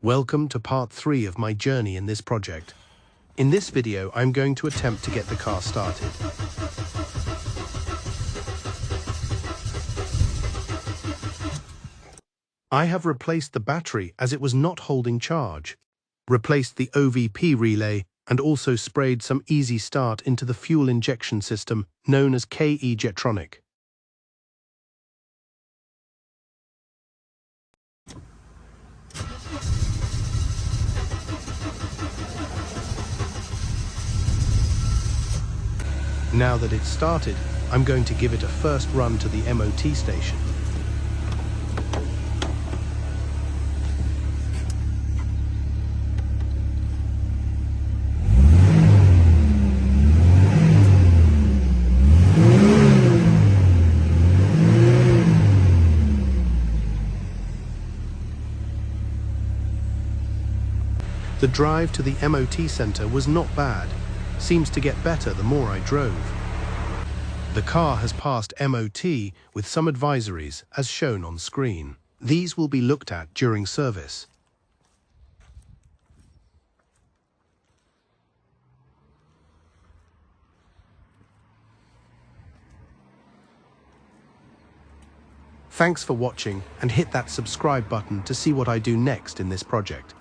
Welcome to part 3 of my journey in this project. In this video, I'm going to attempt to get the car started. I have replaced the battery as it was not holding charge, replaced the OVP relay, and also sprayed some easy start into the fuel injection system known as KE Jetronic. Now that it's started, I'm going to give it a first run to the MOT station. The drive to the MOT center was not bad. Seems to get better the more I drove. The car has passed MOT with some advisories as shown on screen. These will be looked at during service. Thanks for watching and hit that subscribe button to see what I do next in this project.